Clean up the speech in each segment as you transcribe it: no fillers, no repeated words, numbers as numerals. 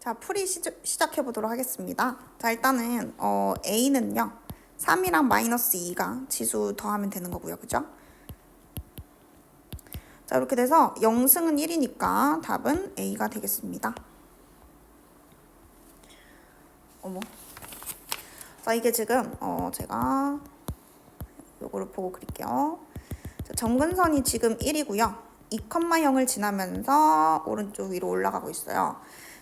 자, 풀이 시작해 보도록 하겠습니다. 자, 일단은 A는요. 3이랑 마이너스 2가 지수 더하면 되는 거고요. 그죠? 자, 이렇게 돼서 0승은 1이니까 답은 A가 되겠습니다. 어머. 자, 이게 지금 제가 요거를 보고 그릴게요. 자, 점근선이 지금 1이고요. 2,0을 지나면서 오른쪽 위로 올라가고 있어요.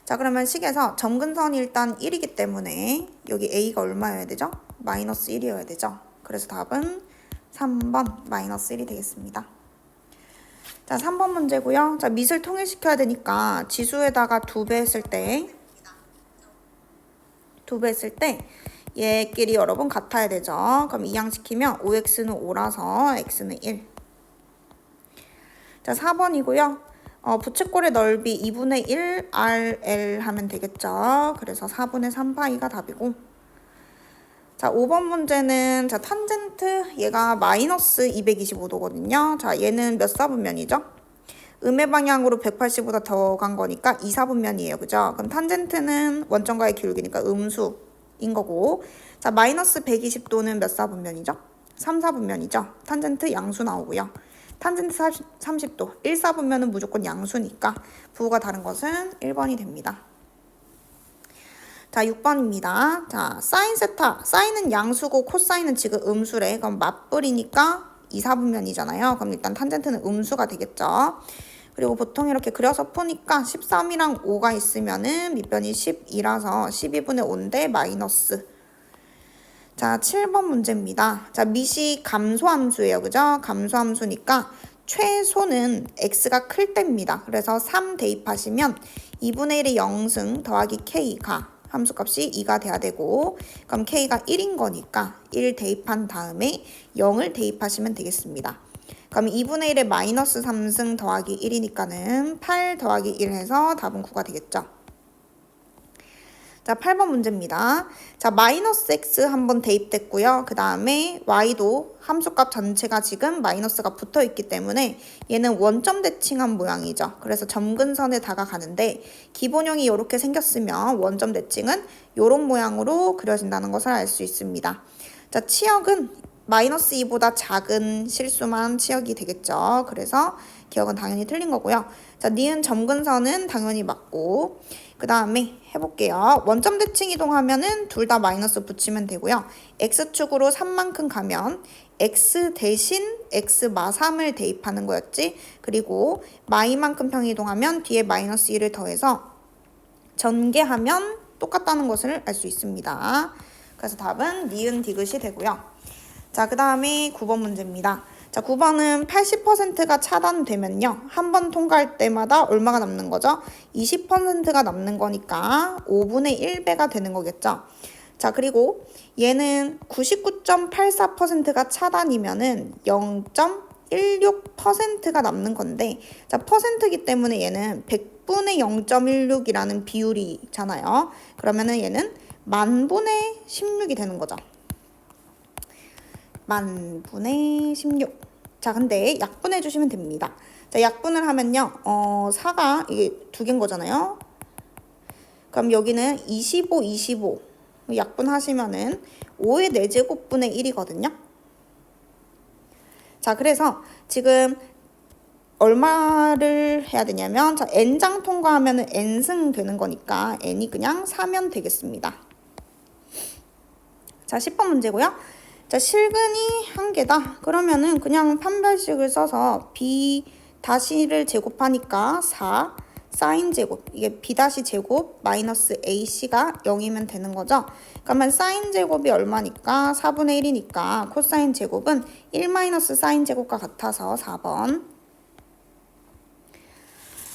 자, 그러면 식에서 점근선이 일단 1이기 때문에 여기 A가 얼마여야 되죠? 마이너스 1이어야 되죠? 그래서 답은 3번 마이너스 1이 되겠습니다. 자, 3번 문제고요. 자, 밑을 통일시켜야 되니까 지수에다가 2배 했을 때 얘끼리 여러분 같아야 되죠. 그럼 이항시키면 5x는 5라서 x는 1. 자, 4번이고요. 부채꼴의 넓이 2분의 1 RL 하면 되겠죠. 그래서 4분의 3파이가 답이고. 자, 5번 문제는 자, 탄젠트 얘가 마이너스 225도거든요. 자, 얘는 몇 사분면이죠? 음의 방향으로 180보다 더 간 거니까 2사분면이에요. 그죠? 그럼 탄젠트는 원점과의 기울기니까 음수인 거고. 자, 마이너스 120도는 몇 사분면이죠? 3사분면이죠. 탄젠트 양수 나오고요. 탄젠트 30도 1사분면은 무조건 양수니까 부호가 다른 것은 1번이 됩니다. 자, 6번입니다. 자, 사인 세타. 사인은 양수고 코사인은 지금 음수래. 그럼 맞불이니까 2사분면이잖아요. 그럼 일단 탄젠트는 음수가 되겠죠. 그리고 보통 이렇게 그려서 푸니까 13이랑 5가 있으면은 밑변이 12라서 12분의 5인데 마이너스. 자, 7번 문제입니다. 자, 밑이 감소함수예요. 그죠? 감소함수니까 최소는 x가 클 때입니다. 그래서 3 대입하시면 2분의 1의 0승 더하기 k가 함수값이 2가 돼야 되고, 그럼 k가 1인 거니까 1 대입한 다음에 0을 대입하시면 되겠습니다. 그럼 2분의 1의 마이너스 3승 더하기 1이니까는 8 더하기 1 해서 답은 9가 되겠죠. 자, 8번 문제입니다. 자, 마이너스 x 한번 대입됐고요. 그 다음에 y도 함수값 전체가 지금 마이너스가 붙어 있기 때문에 얘는 원점 대칭한 모양이죠. 그래서 점근선에 다가가는데 기본형이 이렇게 생겼으면 원점 대칭은 이런 모양으로 그려진다는 것을 알 수 있습니다. 자, 치역은 마이너스 2보다 작은 실수만 치역이 되겠죠. 그래서 기억은 당연히 틀린 거고요. 자, 니은 점근선은 당연히 맞고, 그 다음에 해볼게요. 원점 대칭 이동하면은 둘 다 마이너스 붙이면 되고요. x축으로 3만큼 가면 x 대신 x 마 3을 대입하는 거였지. 그리고 마이만큼 평 이동하면 뒤에 마이너스 1을 더해서 전개하면 똑같다는 것을 알 수 있습니다. 그래서 답은 니은 디귿이 되고요. 자, 그 다음에 9번 문제입니다. 자, 9번은 80%가 차단되면요. 한 번 통과할 때마다 얼마가 남는 거죠? 20%가 남는 거니까 5분의 1배가 되는 거겠죠. 자, 그리고 얘는 99.84%가 차단이면은 0.16%가 남는 건데, 자, 퍼센트이기 때문에 얘는 100분의 0.16이라는 비율이잖아요. 그러면은 얘는 만분의 16이 되는 거죠. 만분의 16. 자, 근데 약분해 주시면 됩니다. 자, 약분을 하면요. 4가 이게 두 개인 거잖아요. 그럼 여기는 25, 25. 약분하시면은 5의 4제곱분의 1이거든요. 자, 그래서 지금 얼마를 해야 되냐면, 자, n장 통과하면은 n승 되는 거니까 n이 그냥 4면 되겠습니다. 자, 10번 문제고요. 자, 실근이 한 개다. 그러면은 그냥 판별식을 써서 b 다시를 제곱하니까 4 사인 제곱, 이게 b 다시 제곱 마이너스 ac가 0이면 되는 거죠. 그러면 사인 제곱이 얼마니까 4분의 1이니까 코사인 제곱은 1 마이너스 사인 제곱과 같아서 4번.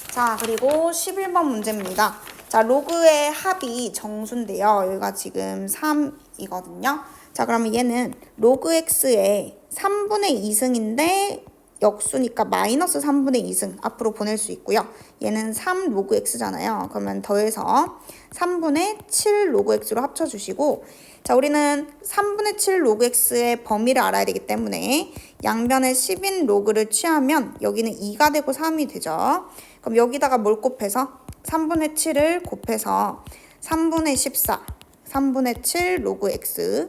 자, 그리고 11번 문제입니다. 자, 로그의 합이 정수인데요. 여기가 지금 3이거든요. 자, 그러면 얘는 로그 x의 3분의 2승인데 역수니까 마이너스 3분의 2승 앞으로 보낼 수 있고요. 얘는 3 로그 x잖아요. 그러면 더해서 3분의 7 로그 x로 합쳐주시고, 자, 우리는 3분의 7 로그 x의 범위를 알아야 되기 때문에 양변에 10인 로그를 취하면 여기는 2가 되고 3이 되죠. 그럼 여기다가 뭘 곱해서 3분의 7을 곱해서 3분의 14, 3분의 7 로그 x,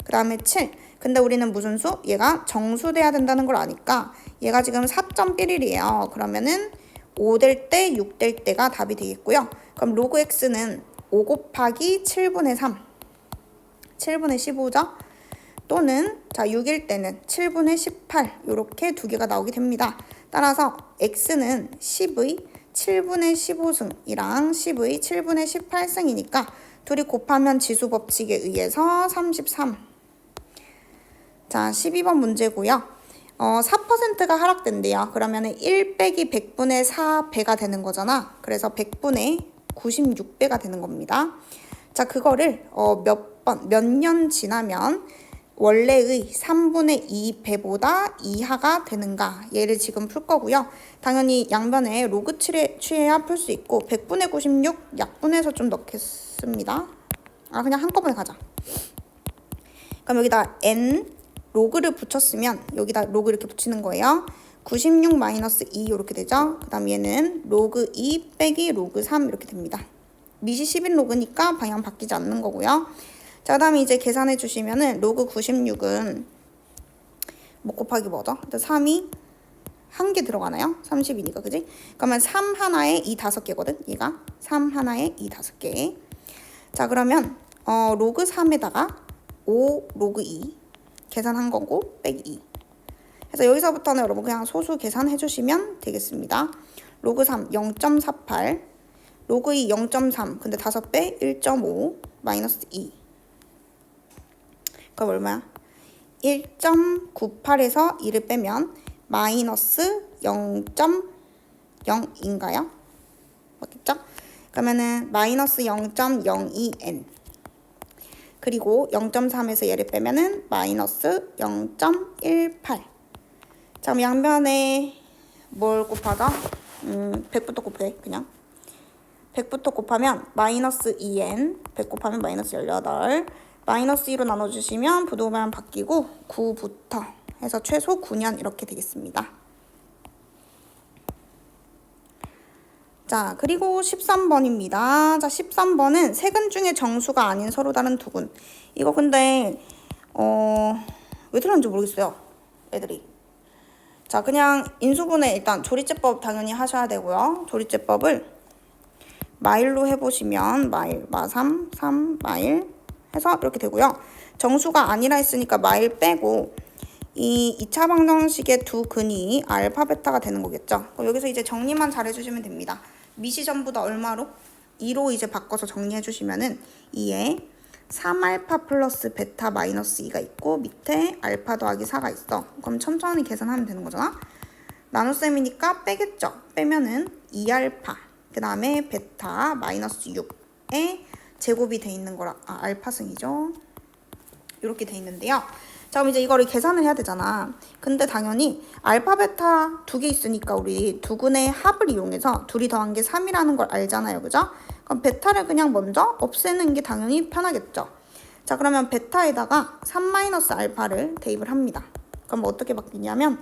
그 다음에 7. 근데 우리는 무슨 수? 얘가 정수돼야 된다는 걸 아니까 얘가 지금 4.1이에요. 그러면은 5 될 때, 6 될 때가 답이 되겠고요. 그럼 로그 x는 5 곱하기 7분의 3, 7분의 15죠? 또는 자 6일 때는 7분의 18 이렇게 두 개가 나오게 됩니다. 따라서 x는 10의 7분의 15승이랑 10의 7분의 18승이니까 둘이 곱하면 지수 법칙에 의해서 33. 자 12번 문제고요. 4%가 하락된대요. 그러면 1 빼기 100분의 4배가 되는 거잖아. 그래서 100분의 96배가 되는 겁니다. 자 그거를 몇 년 지나면 원래의 3분의 2배보다 이하가 되는가 얘를 지금 풀 거고요. 당연히 양변에 로그 취해야 풀 수 있고 100분의 96 약분해서 좀 넣겠습니다. 그냥 한꺼번에 가자. 그럼 여기다 n 로그를 붙였으면 여기다 로그 이렇게 붙이는 거예요. 96 마이너스 2 이렇게 되죠. 그 다음 얘는 로그 2 빼기 로그 3 이렇게 됩니다. 미시 11로그니까 방향 바뀌지 않는 거고요. 자, 그 다음에 이제 계산해 주시면은 로그 96은 뭐 곱하기 뭐죠? 3이 한 개 들어가나요? 30이니까 그지? 그러면 3 하나에 2 5개거든 얘가 3 하나에 2 5개. 자 그러면 로그 3에다가 5 로그 2 계산한 거고 빼기 2. 그래서 여기서부터는 여러분 그냥 소수 계산해 주시면 되겠습니다. 로그 3 0.48 로그 2 0.3 근데 5배 1.5 마이너스 2. 그럼 얼마야? 1.98에서 2를 빼면 마이너스 0.0인가요? 맞겠죠? 그러면은 마이너스 0.02n 그리고 0.3에서 얘를 빼면은 마이너스 0.18. 자 그럼 양변에 뭘 곱하자? 100부터 곱해 그냥 100부터 곱하면 마이너스 2n 100 곱하면 마이너스 18 마이너스 2로 나눠주시면 부동반 바뀌고 9부터 해서 최소 9년 이렇게 되겠습니다. 자 그리고 13번입니다. 자 13번은 세근 중에 정수가 아닌 서로 다른 두 근. 이거 근데 왜 들었는지 모르겠어요. 애들이. 자 그냥 인수분해 일단 조리제법 당연히 하셔야 되고요. 조리제법을 마일로 해보시면 마일, 마3, 3, 마일 해서 이렇게 되고요. 정수가 아니라 했으니까 마일 빼고 이 2차 방정식의 두 근이 알파, 베타가 되는 거겠죠. 여기서 이제 정리만 잘 해주시면 됩니다. 미시 전부 다 얼마로? 2로 이제 바꿔서 정리해 주시면은 2에 3알파 플러스 베타 마이너스 2가 있고 밑에 알파 더하기 4가 있어. 그럼 천천히 계산하면 되는 거잖아. 나눗셈이니까 빼겠죠. 빼면은 2알파 그 다음에 베타 마이너스 6에 제곱이 돼 있는 거라 알파승이죠. 이렇게 돼 있는데요. 자 그럼 이제 이거를 계산을 해야 되잖아. 근데 당연히 알파 베타 두 개 있으니까 우리 두 근의 합을 이용해서 둘이 더한 게 3이라는 걸 알잖아요. 그죠? 그럼 베타를 그냥 먼저 없애는 게 당연히 편하겠죠. 자 그러면 베타에다가 3-알파를 대입을 합니다. 그럼 어떻게 바뀌냐면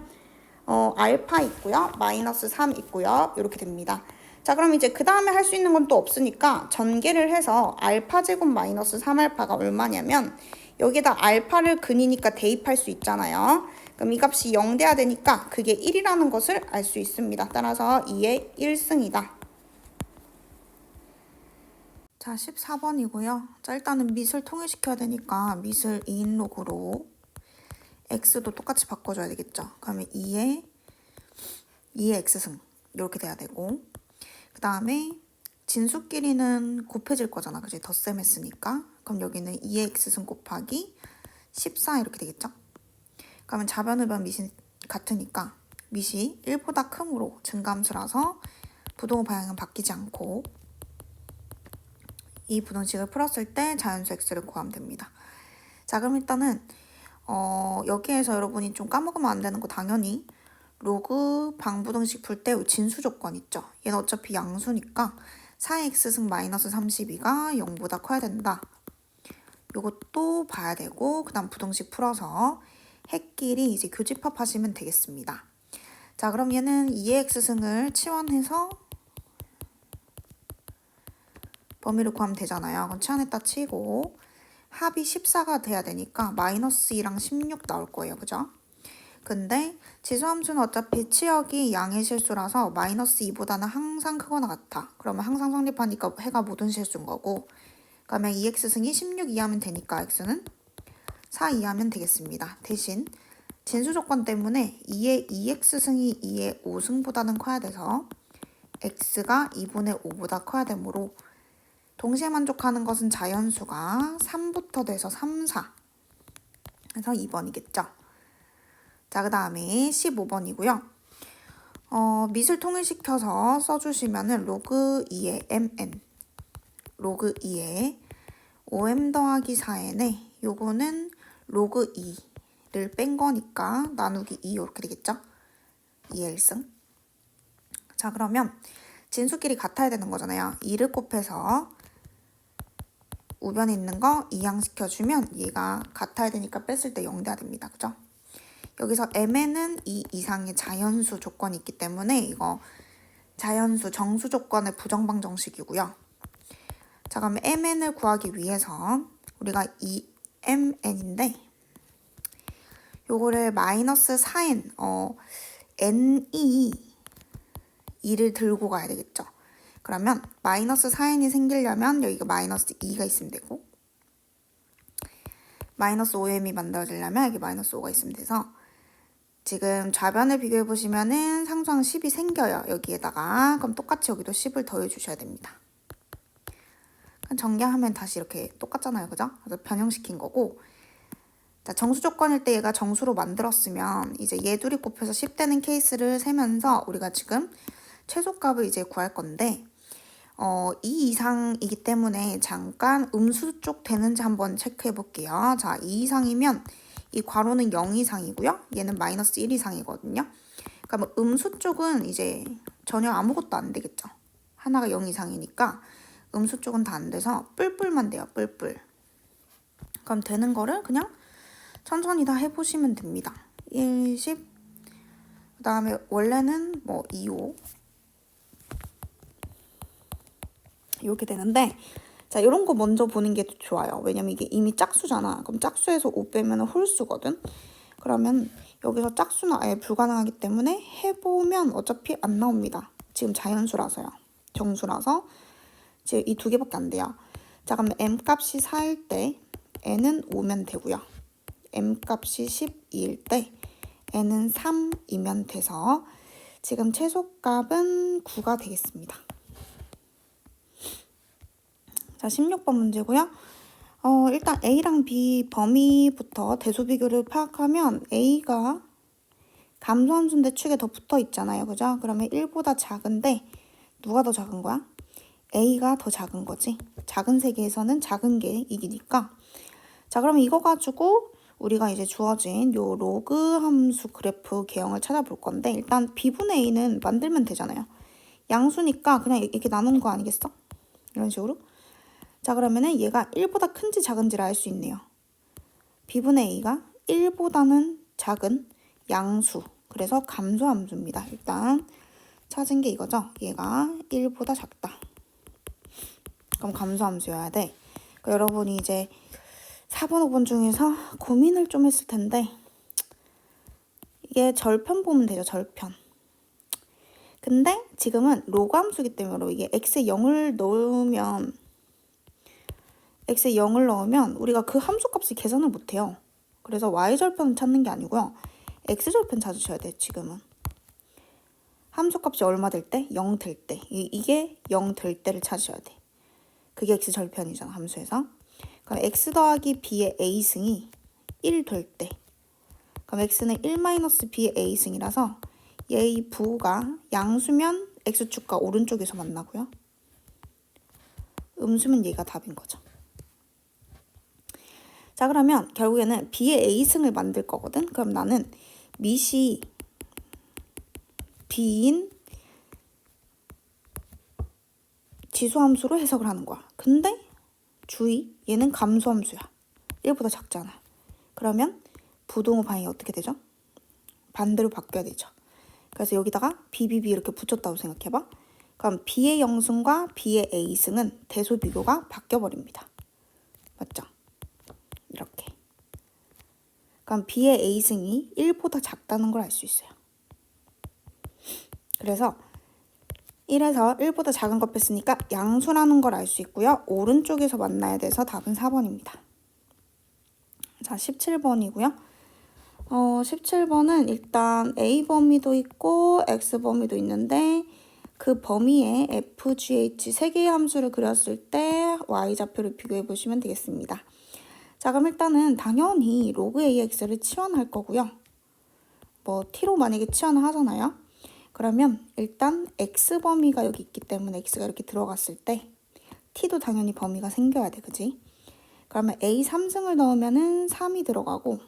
알파 있고요. 마이너스 3 있고요. 이렇게 됩니다. 자 그럼 이제 그 다음에 할 수 있는 건 또 없으니까 전개를 해서 알파 제곱 마이너스 3알파가 얼마냐면 여기다 알파를 근이니까 대입할 수 있잖아요. 그럼 이 값이 0 돼야 되니까 그게 1이라는 것을 알 수 있습니다. 따라서 2의 1승이다. 자 14번이고요. 자 일단은 밑을 통일시켜야 되니까 밑을 2인로그로 x도 똑같이 바꿔줘야 되겠죠. 그러면 2의 x승 이렇게 돼야 되고 그 다음에 진수끼리는 곱해질 거잖아. 그치? 덧셈 했으니까. 그럼 여기는 2의 x승 곱하기 14 이렇게 되겠죠? 그러면 좌변으변 밑이 같으니까 밑이 1보다 크므로 증감수라서 부동호 방향은 바뀌지 않고 이 부등식을 풀었을 때 자연수 x를 구하면 됩니다. 자 그럼 일단은 여기에서 여러분이 좀 까먹으면 안 되는 거 당연히 로그 방부등식 풀 때 진수 조건 있죠. 얘는 어차피 양수니까 4x승 마이너스 32가 0보다 커야 된다. 요것도 봐야 되고 그 다음 부등식 풀어서 핵끼리 이제 교집합 하시면 되겠습니다. 자 그럼 얘는 2의 x승을 치환해서 범위를 구하면 되잖아요. 그럼 치환했다 치고 합이 14가 돼야 되니까 마이너스 2랑 16 나올 거예요. 그죠? 근데 지수함수는 어차피 치역이 양의 실수라서 마이너스 2보다는 항상 크거나 같아. 그러면 항상 성립하니까 해가 모든 실수인 거고, 그러면 2x 승이 16 이하면 되니까 x는 4 이하면 되겠습니다. 대신 진수 조건 때문에 2의 2x 승이 2의 5승보다는 커야 돼서 x가 2분의 5보다 커야 되므로 동시에 만족하는 것은 자연수가 3부터 돼서 3, 4. 그래서 2번이겠죠. 자, 그 다음에 15번이고요. 미술 통일시켜서 써주시면은 로그 2의 mn, 로그 2의 5m 더하기 4n에 요거는 로그 2를 뺀 거니까 나누기 2 이렇게 되겠죠? 2의 1승. 자, 그러면 진수끼리 같아야 되는 거잖아요. 2를 곱해서 우변에 있는 거 이항시켜주면 얘가 같아야 되니까 뺐을 때 0 돼야 됩니다. 그죠? 여기서 mn은 2 이상의 자연수 조건이 있기 때문에 이거 자연수 정수 조건의 부정방 정식이고요. 자, 그러면 mn을 구하기 위해서 우리가 이 mn인데 요거를 마이너스 4n n이 2를 들고 가야 되겠죠. 그러면 마이너스 4n이 생기려면 여기가 마이너스 2가 있으면 되고 마이너스 5m이 만들어지려면 여기 마이너스 5가 있으면 돼서 지금 좌변을 비교해 보시면은 상수항 10이 생겨요. 여기에다가. 그럼 똑같이 여기도 10을 더해 주셔야 됩니다. 전개하면 다시 이렇게 똑같잖아요. 그죠? 그래서 변형시킨 거고, 자, 정수 조건일 때 얘가 정수로 만들었으면 이제 얘 둘이 곱해서 10 되는 케이스를 세면서 우리가 지금 최소값을 이제 구할 건데 2 이상이기 때문에 잠깐 음수 쪽 되는지 한번 체크해 볼게요. 자, 2 이상이면 이 괄호는 0 이상이고요. 얘는 마이너스 1 이상이거든요. 그러니까 음수 쪽은 이제 전혀 아무것도 안 되겠죠. 하나가 0 이상이니까 음수 쪽은 다 안 돼서 뿔뿔만 돼요. 뿔뿔. 그럼 되는 거를 그냥 천천히 다 해보시면 됩니다. 1, 10, 그 다음에 원래는 2, 5 이렇게 되는데 자, 이런 거 먼저 보는 게 좋아요. 왜냐면 이게 이미 짝수잖아. 그럼 짝수에서 5 빼면 홀수거든. 그러면 여기서 짝수는 아예 불가능하기 때문에 해보면 어차피 안 나옵니다. 지금 자연수라서요. 정수라서 지금 이 두 개밖에 안 돼요. 자, 그럼 m 값이 4일 때 n은 5면 되고요. m 값이 12일 때 n은 3이면 돼서 지금 최소값은 9가 되겠습니다. 자, 16번 문제고요. 일단 A랑 B 범위부터 대소 비교를 파악하면 A가 감소함수인데 축에 더 붙어 있잖아요. 그죠? 그러면 1보다 작은데 누가 더 작은 거야? A가 더 작은 거지. 작은 세계에서는 작은 게 이기니까. 자, 그러면 이거 가지고 우리가 이제 주어진 요 로그 함수 그래프 개형을 찾아볼 건데 일단 B분의 A는 만들면 되잖아요. 양수니까 그냥 이렇게 나누는 거 아니겠어? 이런 식으로. 자, 그러면은 얘가 1보다 큰지 작은지를 알 수 있네요. B분의 A가 1보다는 작은 양수. 그래서 감소함수입니다. 일단 찾은 게 이거죠. 얘가 1보다 작다. 그럼 감소함수여야 돼. 그러니까 여러분이 이제 4번, 5번 중에서 고민을 좀 했을 텐데 이게 절편 보면 되죠. 절편. 근데 지금은 로그 함수기 때문에 이게 x에 0을 넣으면 우리가 그 함수값을 계산을 못해요. 그래서 y절편을 찾는 게 아니고요. x절편 찾으셔야 돼요. 지금은. 함수값이 얼마 될 때? 0 될 때. 이게 0 될 때를 찾으셔야 돼. 그게 x절편이잖아. 함수에서. 그럼 x 더하기 b의 a승이 1 될 때. 그럼 x는 1-b의 a승이라서 얘의 부호가 양수면 x축과 오른쪽에서 만나고요. 음수면 얘가 답인 거죠. 자, 그러면 결국에는 b의 a승을 만들 거거든. 그럼 나는 밑이 b인 지수함수로 해석을 하는 거야. 근데 주의, 얘는 감소함수야. 1보다 작잖아. 그러면 부동호 방향이 어떻게 되죠? 반대로 바뀌어야 되죠. 그래서 여기다가 BBB 이렇게 붙였다고 생각해봐. 그럼 B의 0승과 B의 A승은 대소 비교가 바뀌어버립니다. 맞죠? 이렇게. 그럼 B의 A승이 1보다 작다는 걸 알 수 있어요. 그래서 1에서 1보다 작은 거 뺐으니까 양수라는 걸 알 수 있고요. 오른쪽에서 만나야 돼서 답은 4번입니다. 자, 17번이고요. 17번은 일단 A 범위도 있고 X 범위도 있는데 그 범위에 f, g, h 세 개의 함수를 그렸을 때 y좌표를 비교해 보시면 되겠습니다. 자, 그럼 일단은 당연히 로그 ax를 치환할 거고요. 뭐 t로 만약에 치환을 하잖아요. 그러면 일단 x 범위가 여기 있기 때문에 x가 이렇게 들어갔을 때 t도 당연히 범위가 생겨야 돼, 그지? 그러면 a 3승을 넣으면은 3이 들어가고,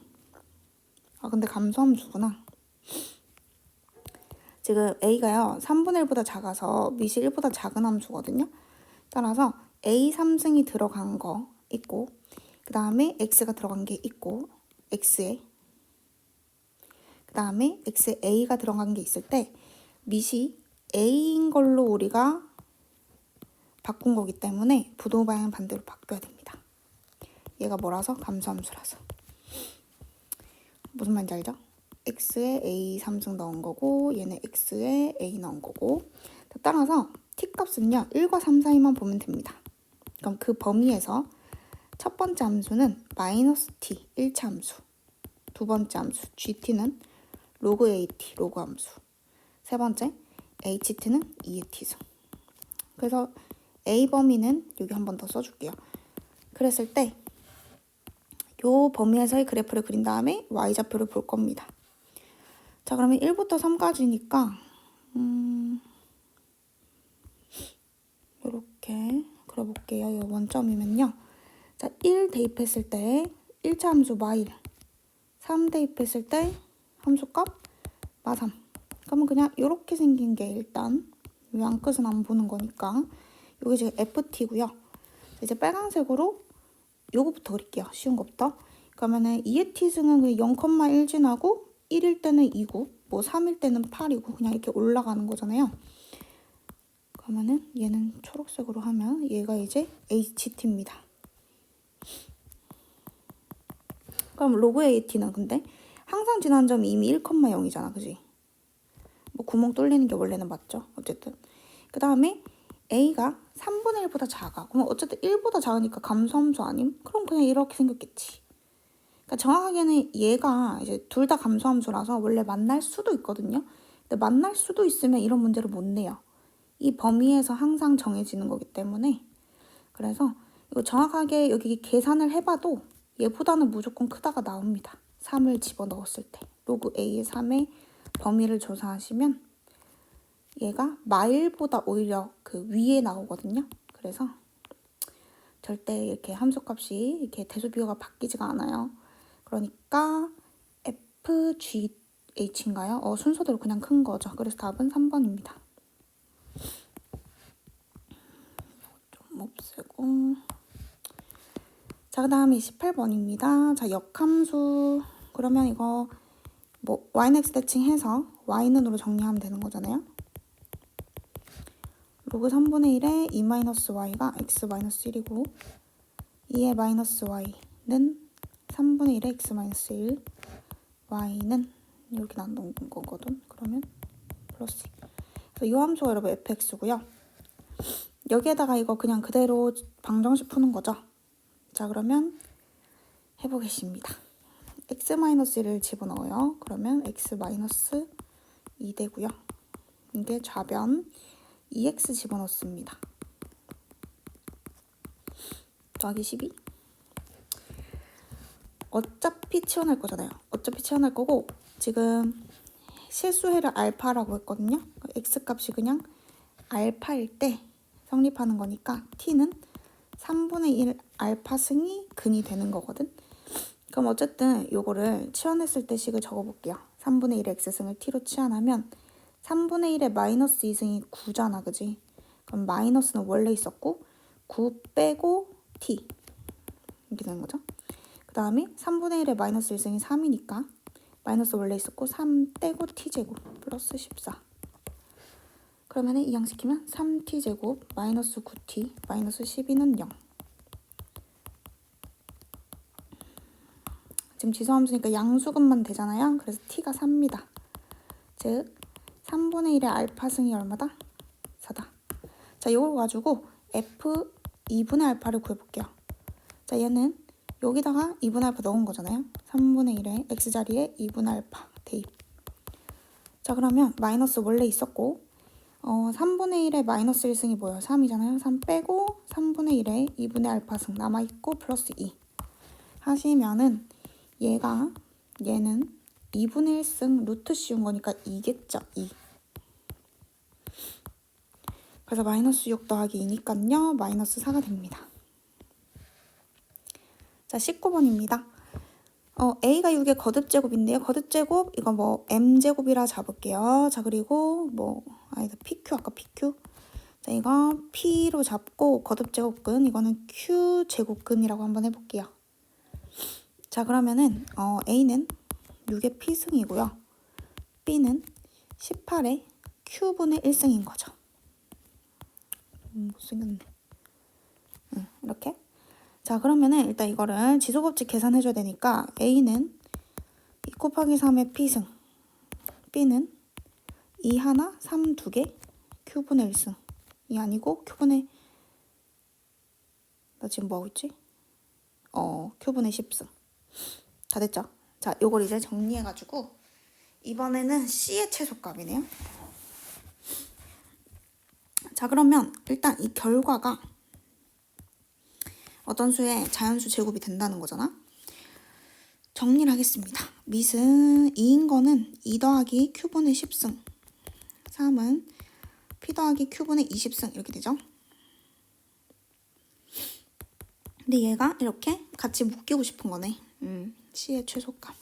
아 근데 감소함수구나. 지금 a가요 3분의 1보다 작아서 밑이 1보다 작은 함수거든요. 따라서 a 3승이 들어간 거 있고, 그 다음에 x가 들어간 게 있고, x에 그 다음에 x에 a가 들어간 게 있을 때 밑이 a인 걸로 우리가 바꾼 거기 때문에 부호 방향 반대로 바뀌어야 됩니다. 얘가 뭐라서? 감소함수라서. 무슨 말인지 알죠? x에 a 3승 넣은 거고 얘는 x에 a 넣은 거고, 따라서 t 값은요 1과 3 사이만 보면 됩니다. 그럼 그 범위에서 첫 번째 함수는 마이너스 t 1차 함수, 두 번째 함수 gt는 로그 at 로그 함수, 세 번째 ht는 2의 t승. 그래서 a 범위는 여기 한 번 더 써줄게요. 그랬을 때 요 범위에서의 그래프를 그린 다음에 y좌표를 볼 겁니다. 자, 그러면 1부터 3까지니까 이렇게 그려볼게요. 요 원점이면요. 자, 1 대입했을 때 1차 함수 마일, 3 대입했을 때 함수값 마3. 그러면 그냥 이렇게 생긴 게 일단 양끝은 안 보는 거니까 요게 지금 ft고요. 이제 빨간색으로 요거부터 그릴게요. 쉬운 것부터. 그러면은 2의 t승은 0,1 지나고 1일 때는 2고 뭐 3일 때는 8이고 그냥 이렇게 올라가는 거잖아요. 그러면은 얘는 초록색으로 하면 얘가 이제 ht입니다. 그럼 로그 at는 근데 항상 지난 점이 이미 1,0이잖아, 그지? 뭐 구멍 뚫리는 게 원래는 맞죠? 어쨌든. 그 다음에 a가 3분의 1보다 작아. 그럼 어쨌든 1보다 작으니까 감소함수 아님? 그럼 그냥 이렇게 생겼겠지. 그러니까 정확하게는 얘가 이제 둘 다 감소함수라서 원래 만날 수도 있거든요. 근데 만날 수도 있으면 이런 문제를 못 내요. 이 범위에서 항상 정해지는 거기 때문에. 그래서 이거 정확하게 여기 계산을 해봐도 얘보다는 무조건 크다가 나옵니다. 3을 집어넣었을 때. 로그 a의 3의 범위를 조사하시면 얘가 마일보다 오히려 그 위에 나오거든요. 그래서 절대 이렇게 함수값이 이렇게 대소 비교가 바뀌지가 않아요. 그러니까 FGH인가요? 순서대로 그냥 큰 거죠. 그래서 답은 3번입니다. 좀 없애고. 자, 그 다음에 18번입니다. 자, 역함수. 그러면 이거 뭐 y는 x 대칭해서 y는으로 정리하면 되는 거잖아요. 로그 3분의 1에 2-y가 x-1이고 2의 마이너스 y는 3분의 1에 x-1, y는 이렇게 나눈 거거든. 그러면 플러스. 그래서 이 함수가 여러분 fx고요. 여기에다가 이거 그냥 그대로 방정식 푸는 거죠. 자, 그러면 해보겠습니다. x-1을 집어넣어요. 그러면 x-2 되고요. 이게 좌변 2x 집어넣습니다. 더하기 12. 어차피 치환할 거잖아요. 어차피 치환할 거고 지금 실수해를 알파라고 했거든요. x값이 그냥 알파일 때 성립하는 거니까 t는 3분의 1 알파 승이 근이 되는 거거든. 그럼 어쨌든 요거를 치환했을 때 식을 적어볼게요. 3분의 1의 x승을 t로 치환하면 3분의 1의 마이너스 2승이 9잖아, 그지? 그럼 마이너스는 원래 있었고 9 빼고 t 이렇게 되는 거죠. 그 다음에 3분의 1의 마이너스 1승이 3이니까 마이너스 원래 있었고 3 떼고 t제곱 플러스 14. 그러면 이항시키면 3t제곱 마이너스 9t 마이너스 12는 0. 지금 지수함수니까 양수근만 되잖아요. 그래서 t가 4입니다. 즉 3분의 1의 알파승이 얼마다? 4다. 자, 이걸 가지고 f 2분의 알파를 구해볼게요. 자, 얘는 여기다가 2분의 알파 넣은 거잖아요. 3분의 1의 x자리에 2분의 알파 대입. 자, 그러면 마이너스 원래 있었고 3분의 1의 마이너스 1승이 뭐예요? 3이잖아요. 3 빼고 3분의 1의 2분의 알파승 남아있고 플러스 2 하시면은 얘는 2분의 1승 루트 씌운 거니까 2겠죠. 2. 그래서 마이너스 6 더하기 2니까요. 마이너스 4가 됩니다. 자, 19번입니다. A가 6의 거듭제곱인데요. 거듭제곱 이거 뭐 M제곱이라 잡을게요. 자, 그리고 PQ 아까 PQ. 자, 이거 P로 잡고 거듭제곱근 이거는 Q제곱근이라고 한번 해볼게요. 자, 그러면은 A는 6의 P승이고요. B는 18의 Q분의 1승인 거죠. 못생겼네. 이렇게. 자, 그러면은 일단 이거를 지수법칙 계산해줘야 되니까 A는 2 곱하기 3의 P승, B는 2 하나, 3 2개, Q분의 1승. 이 아니고 Q분의, 나 지금 뭐 하고 있지? Q분의 10승. 다 됐죠? 자, 요걸 이제 정리해가지고 이번에는 C의 최소값이네요. 자, 그러면 일단 이 결과가 어떤 수의 자연수 제곱이 된다는 거잖아. 정리를 하겠습니다. 밑은 2인 거는 2 더하기 Q분의 10승, 3은 P 더하기 Q분의 20승 이렇게 되죠. 근데 얘가 이렇게 같이 묶이고 싶은 거네. C의 최소값.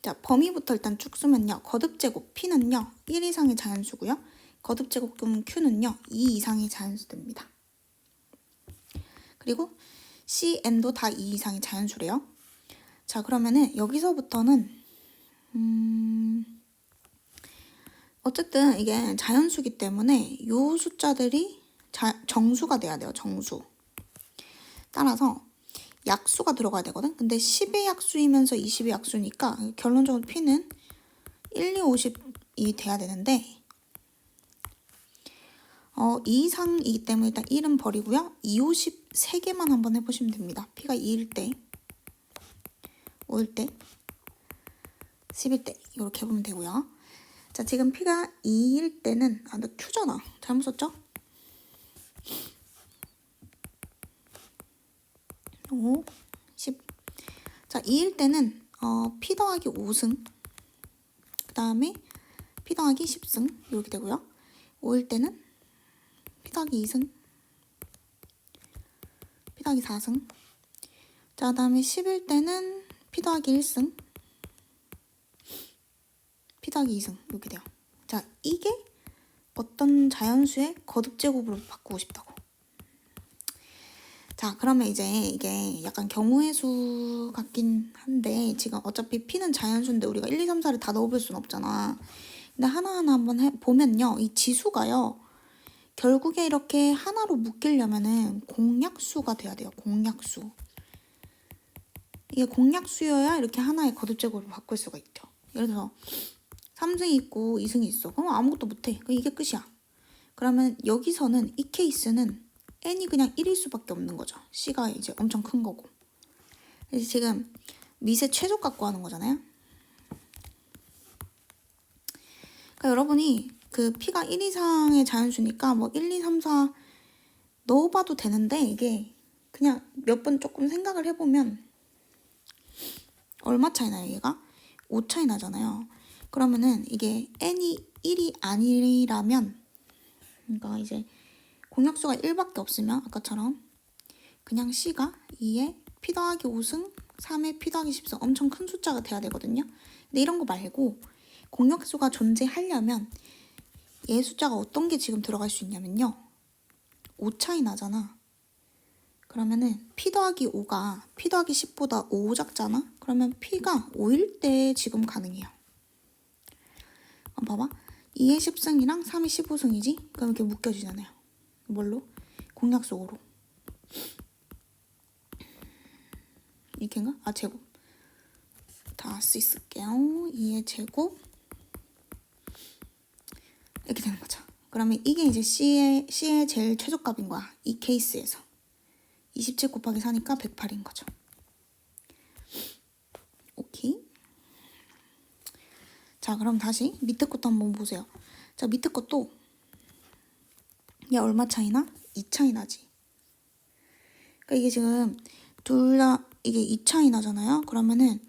자, 범위부터 일단 쭉 쓰면요. 거듭제곱 P는요 1 이상의 자연수고요. 거듭제곱근 Q는요 2 이상의 자연수됩니다. 그리고 CN도 다 2 이상의 자연수래요. 자, 그러면은 여기서부터는 어쨌든 이게 자연수기 때문에 요 숫자들이 정수가 돼야 돼요. 정수. 따라서 약수가 들어가야 되거든. 근데 10의 약수이면서 20의 약수니까 결론적으로 P는 1, 2, 50이 돼야 되는데 2 이상이기 때문에 일단 1은 버리고요. 2, 50 3개만 한번 해보시면 됩니다. P가 2일 때, 5일 때, 10일 때 이렇게 해보면 되고요. 자, 지금 P가 2일 때는 나 Q잖아. 잘못 썼죠? 5, 10. 자, 2일 때는 P 더하기 5승, 그 다음에 P 더하기 10승 이렇게 되고요. 5일 때는 P 더하기 2승, P 더하기 4승. 자, 그 다음에 10일 때는 P 더하기 1승, P 더하기 2승 이렇게 돼요. 자, 이게 어떤 자연수의 거듭제곱으로 바꾸고 싶다고. 자, 그러면 이제 이게 약간 경우의 수 같긴 한데 지금 어차피 P는 자연수인데 우리가 1, 2, 3, 4를 다 넣어볼 순 없잖아. 근데 하나하나 한번 보면요. 이 지수가요. 결국에 이렇게 하나로 묶이려면은 공약수가 돼야 돼요. 공약수. 이게 공약수여야 이렇게 하나의 거듭제곱으로 바꿀 수가 있죠. 예를 들어서 3승이 있고 2승이 있어. 그럼 아무것도 못해. 이게 끝이야. 그러면 여기서는 이 케이스는 n이 그냥 1일 수밖에 없는 거죠. c가 이제 엄청 큰 거고. 그래서 지금 밑의 최소 갖고 하는 거잖아요. 그러니까 여러분이 그 p가 1 이상의 자연수니까 뭐 1, 2, 3, 4 넣어봐도 되는데 이게 그냥 몇 번 조금 생각을 해보면 얼마 차이 나요, 얘가? 5 차이 나잖아요. 그러면은 이게 n이 1이 아니라면 그러니까 이제 공약수가 1밖에 없으면 아까처럼 그냥 C가 2에 P 더하기 5승, 3에 P 더하기 10승 엄청 큰 숫자가 돼야 되거든요. 근데 이런 거 말고 공약수가 존재하려면 얘 숫자가 어떤 게 지금 들어갈 수 있냐면요. 5 차이 나잖아. 그러면은 P 더하기 5가 P 더하기 10보다 5 작잖아? 그러면 P가 5일 때 지금 가능해요. 봐봐. 2의 10승이랑 3의 15승이지? 그럼 이렇게 묶여지잖아요. 뭘로? 공약속으로. 이렇게인가? 아, 제곱. 다시 쓸게요. 2의 제곱. 이렇게 되는 거죠. 그러면 이게 이제 C의 제일 최저값인 거야. 이 케이스에서. 27 곱하기 4니까 108인 거죠. 오케이. 자, 그럼 다시 밑에 것도 한번 보세요. 자, 밑에 것도 얘 얼마 차이나? 2 차이 나지. 그러니까 이게 지금 둘 다 이게 2 차이 나잖아요. 그러면은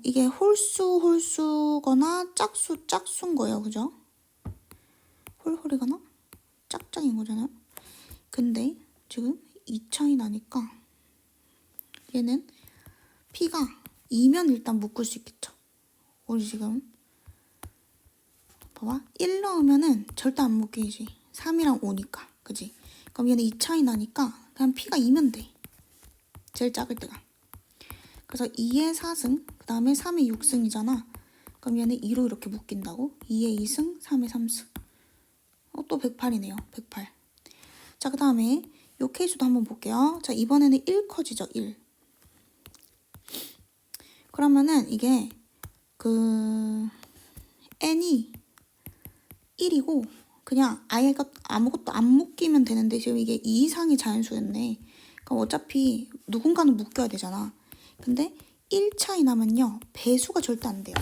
이게 홀수거나 짝수인 거예요. 그죠? 홀이거나 짝짝인 거잖아요. 근데 지금 2 차이 나니까 얘는 P가 2면 일단 묶을 수 있겠죠. 우리 지금 봐봐. 1 넣으면은 절대 안 묶이지. 3이랑 5니까. 그지? 그럼 얘는 2 차이 나니까 그냥 P가 2면 돼. 제일 작을 때가. 그래서 2의 4승, 그 다음에 3의 6승이잖아. 그럼 얘는 2로 이렇게 묶인다고. 2의 2승, 3의 3승. 또 108이네요. 108. 자, 그 다음에 요 케이스도 한번 볼게요. 자, 이번에는 1 커지죠. 1. 그러면은 이게 n이 1이고 그냥 아예 아무것도 안 묶이면 되는데 지금 이게 2 이상이 자연수였네. 그럼 어차피 누군가는 묶여야 되잖아. 근데 1 차이 나면요. 배수가 절대 안 돼요.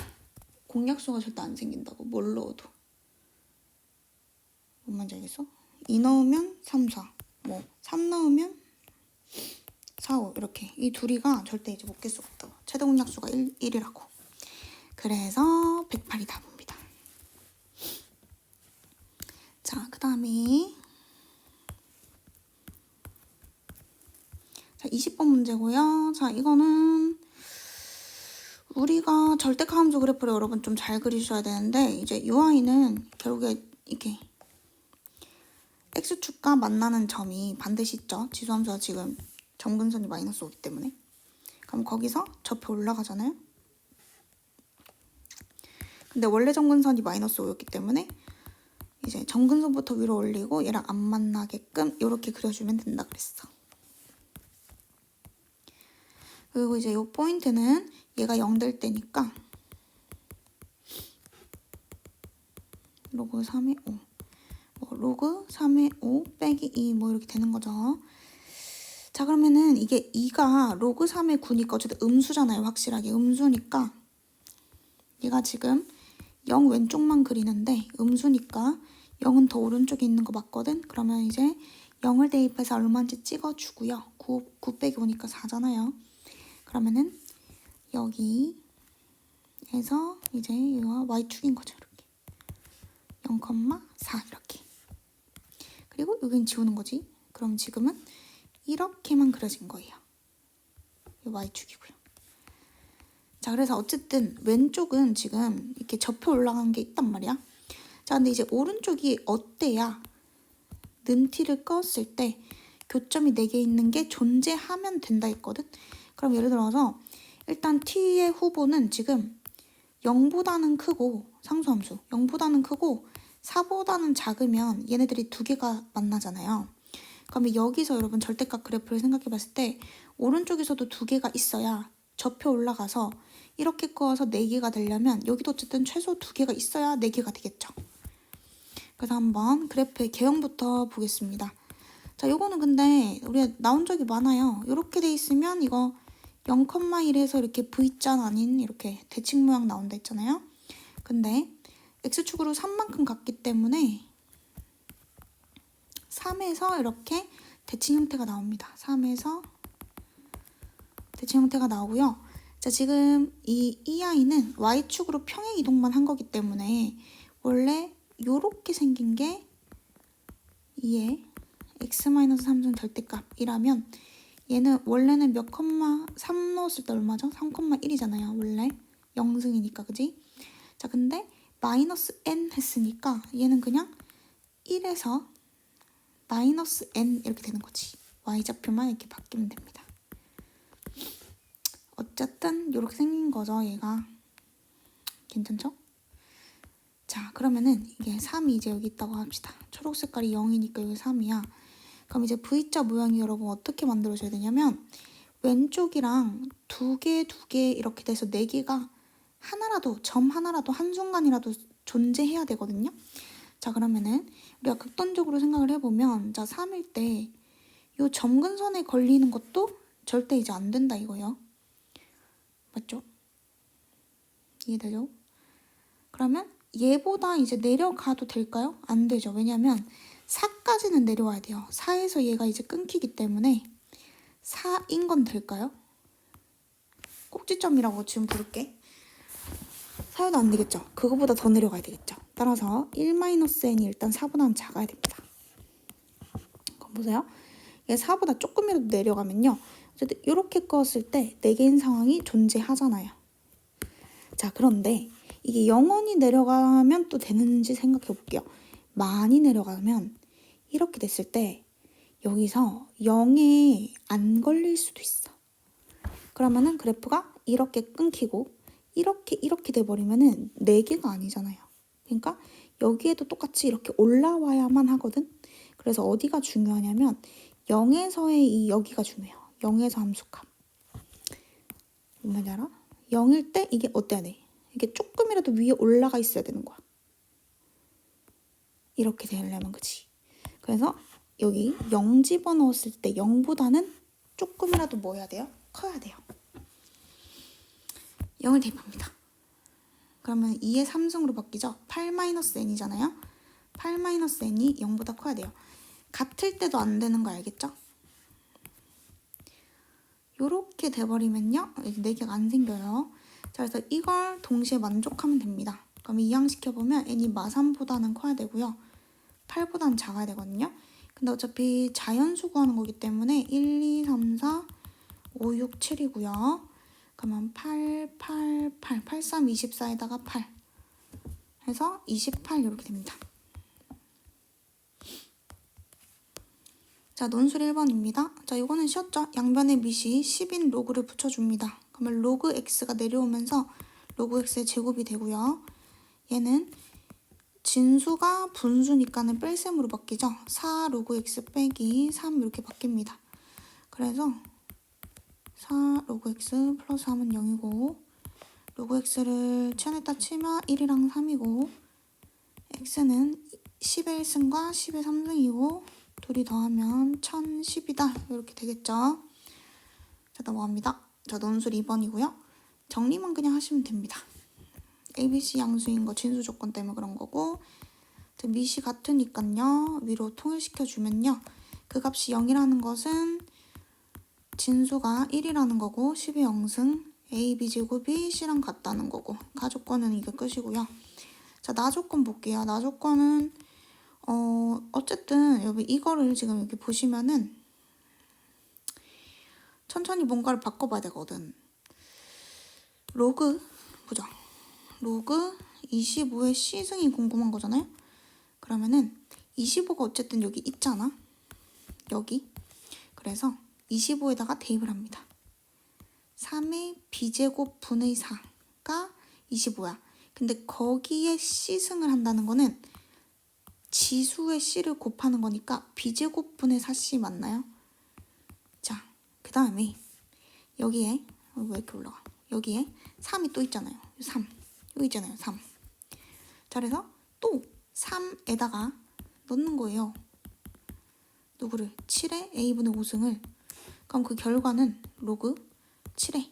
공약수가 절대 안 생긴다고. 뭘 넣어도. 뭔 말인지 알겠어? 2 넣으면 3, 4. 3 넣으면 4, 5 이렇게. 이 둘이가 절대 이제 묶일 수가 없다고. 최대 공약수가 1이라고. 그래서 108이 답입니다. 자, 그 다음에 자, 20번 문제고요. 자, 이거는 우리가 절대값 함수 그래프를 여러분 좀 잘 그리셔야 되는데 이제 이 아이는 결국에 이렇게 x축과 만나는 점이 반드시 있죠. 지수함수가 지금 점근선이 마이너스 5기 때문에. 그럼 거기서 접해 올라가잖아요. 근데 원래 점근선이 마이너스 5였기 때문에 이제 점근선부터 위로 올리고 얘랑 안 만나게끔 이렇게 그려주면 된다 그랬어. 그리고 이제 이 포인트는 얘가 0 될 때니까 로그 3의 5 로그 3의 5 빼기 2 이렇게 되는 거죠. 자, 그러면은 이게 2가 로그 3의 9니까 어쨌든 음수잖아요. 확실하게 음수니까 얘가 지금 0 왼쪽만 그리는데 음수니까 0은 더 오른쪽에 있는 거 맞거든. 그러면 이제 0을 대입해서 얼마인지 찍어주고요. 9 빼기 5니까 4잖아요. 그러면은 여기에서 이제 얘가 y축인 거죠. 이렇게 0,4 이렇게. 그리고 여긴 지우는 거지. 그럼 지금은 이렇게만 그려진 거예요. 이 y축이고요. 자, 그래서 어쨌든 왼쪽은 지금 이렇게 접혀 올라간 게 있단 말이야. 자, 근데 이제 오른쪽이 어때야 는티를 껐을 때 교점이 4개 있는 게 존재하면 된다 했거든. 그럼 예를 들어서 일단 t의 후보는 지금 0보다는 크고 상수함수 0보다는 크고 4보다는 작으면 얘네들이 2개가 만나잖아요. 그러면 여기서 여러분 절대값 그래프를 생각해 봤을 때 오른쪽에서도 2개가 있어야 접혀 올라가서 이렇게 꺼서 4개가 되려면 여기도 어쨌든 최소 2개가 있어야 4개가 되겠죠. 그래서 한번 그래프의 개형부터 보겠습니다. 자, 요거는 근데 우리가 나온 적이 많아요. 이렇게 돼 있으면 이거 0,1에서 이렇게 V자 아닌 이렇게 대칭 모양 나온다 했잖아요. 근데 X축으로 3만큼 갔기 때문에 3에서 이렇게 대칭 형태가 나옵니다. 3에서 대칭 형태가 나오고요. 자, 지금 이 아이는 Y축으로 평행 이동만 한 거기 때문에 원래 요렇게 생긴 게 2의 x-3승 절대값이라면 얘는 원래는 몇 컴마 3 넣었을 때 얼마죠? 3,1이잖아요. 원래 0승이니까 그지? 자, 근데 마이너스 n 했으니까 얘는 그냥 1에서 마이너스 n 이렇게 되는 거지. y좌표만 이렇게 바뀌면 됩니다. 어쨌든 이렇게 생긴 거죠. 얘가 괜찮죠? 자, 그러면은 이게 3이 이제 여기 있다고 합시다. 초록 색깔이 0이니까 여기 3이야. 그럼 이제 V자 모양이 여러분 어떻게 만들어져야 되냐면 왼쪽이랑 두 개 이렇게 돼서 네 개가 하나라도 점 하나라도 한순간이라도 존재해야 되거든요. 자, 그러면은 우리가 극단적으로 생각을 해보면 자 3일 때 이 점근선에 걸리는 것도 절대 이제 안 된다 이거예요. 맞죠? 이해되죠? 그러면 얘보다 이제 내려가도 될까요? 안 되죠. 왜냐면 4까지는 내려와야 돼요. 4에서 얘가 이제 끊기기 때문에 4인 건 될까요? 꼭지점이라고 지금 부를게. 4여도 안 되겠죠. 그거보다 더 내려가야 되겠죠. 따라서 1-n이 일단 4보다는 작아야 됩니다. 그럼 보세요. 얘 4보다 조금이라도 내려가면요. 어쨌든 이렇게 껐을 때 4개인 상황이 존재하잖아요. 자, 그런데 이게 영원히 내려가면 또 되는지 생각해 볼게요. 많이 내려가면 이렇게 됐을 때 여기서 0에 안 걸릴 수도 있어. 그러면은 그래프가 이렇게 끊기고 이렇게 돼버리면은 4개가 아니잖아요. 그러니까 여기에도 똑같이 이렇게 올라와야만 하거든. 그래서 어디가 중요하냐면 0에서의 이 여기가 중요해요. 0에서 함수값. 뭔지 알아? 0일 때 이게 어때야 돼? 이게 조금이라도 위에 올라가 있어야 되는 거야. 이렇게 되려면 그치? 그래서 여기 0 집어넣었을 때 0보다는 조금이라도 뭐 해야 돼요? 커야 돼요. 0을 대입합니다. 그러면 2의 3승으로 바뀌죠? 8-n이잖아요? 8-n이 0보다 커야 돼요. 같을 때도 안 되는 거 알겠죠? 요렇게 돼버리면요. 이제 4개가 안 생겨요. 자, 그래서 이걸 동시에 만족하면 됩니다. 그럼 이항시켜보면 n이 마3보다는 커야 되고요. 8보다는 작아야 되거든요. 근데 어차피 자연수 구하는 거기 때문에 1, 2, 3, 4, 5, 6, 7이고요. 그러면 8, 3, 24에다가 8 해서 28 이렇게 됩니다. 자, 논술 1번입니다. 자, 이거는 쉬웠죠? 양변에 미시 10인 로그를 붙여줍니다. 그러면 로그 x가 내려오면서 로그 x의 제곱이 되고요. 얘는 진수가 분수니까는 뺄셈으로 바뀌죠. 4 로그 x 빼기 3 이렇게 바뀝니다. 그래서 4 로그 x 플러스 3은 0이고 로그 x를 치환했다 치면 1이랑 3이고 x는 10의 1승과 10의 3승이고 둘이 더하면 1010이다 이렇게 되겠죠. 자, 넘어갑니다. 자, 논술 2번이고요. 정리만 그냥 하시면 됩니다. ABC 양수인 거 진수 조건 때문에 그런 거고 미시 같으니까요. 위로 통일시켜주면요. 그 값이 0이라는 것은 진수가 1이라는 거고 10의 0승 AB 제곱이 C랑 같다는 거고 가조건은 이게 끝이고요. 자, 나조건 볼게요. 나조건은 어쨌든 여기 이거를 지금 이렇게 보시면은 천천히 뭔가를 바꿔봐야 되거든. 로그 보자. 로그 25의 C승이 궁금한 거잖아요. 그러면은 25가 어쨌든 여기 있잖아. 여기. 그래서 25에다가 대입을 합니다. 3의 B제곱 분의 4가 25야. 근데 거기에 C승을 한다는 거는 지수의 C를 곱하는 거니까 B제곱분의 4C 맞나요? 자, 그 다음에 여기에 왜 이렇게 올라가? 여기에 3이 또 있잖아요. 3. 여기 있잖아요. 3. 자, 그래서 또 3에다가 넣는 거예요. 누구를? 7의 A분의 5승을. 그럼 그 결과는 로그 7의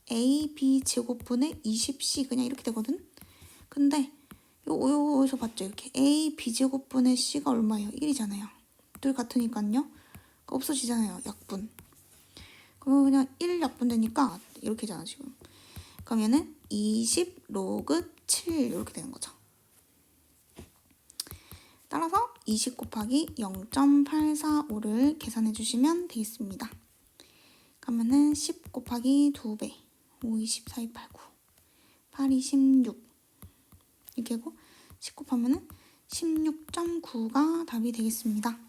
AB 제곱분의 20C 그냥 이렇게 되거든? 근데 여기서 봤죠? 이렇게 A B제곱분의 C가 얼마예요? 1이잖아요. 둘 같으니까요. 없어지잖아요. 약분. 그러면 그냥 1 약분되니까 이렇게잖아 지금. 그러면은 20 로그 7 이렇게 되는 거죠. 따라서 20 곱하기 0.845를 계산해 주시면 되겠습니다. 그러면은 10 곱하기 2배 5, 20, 4, 2, 8, 9 8, 2, 16 이렇게 하고 10 곱하면은 16.9가 답이 되겠습니다.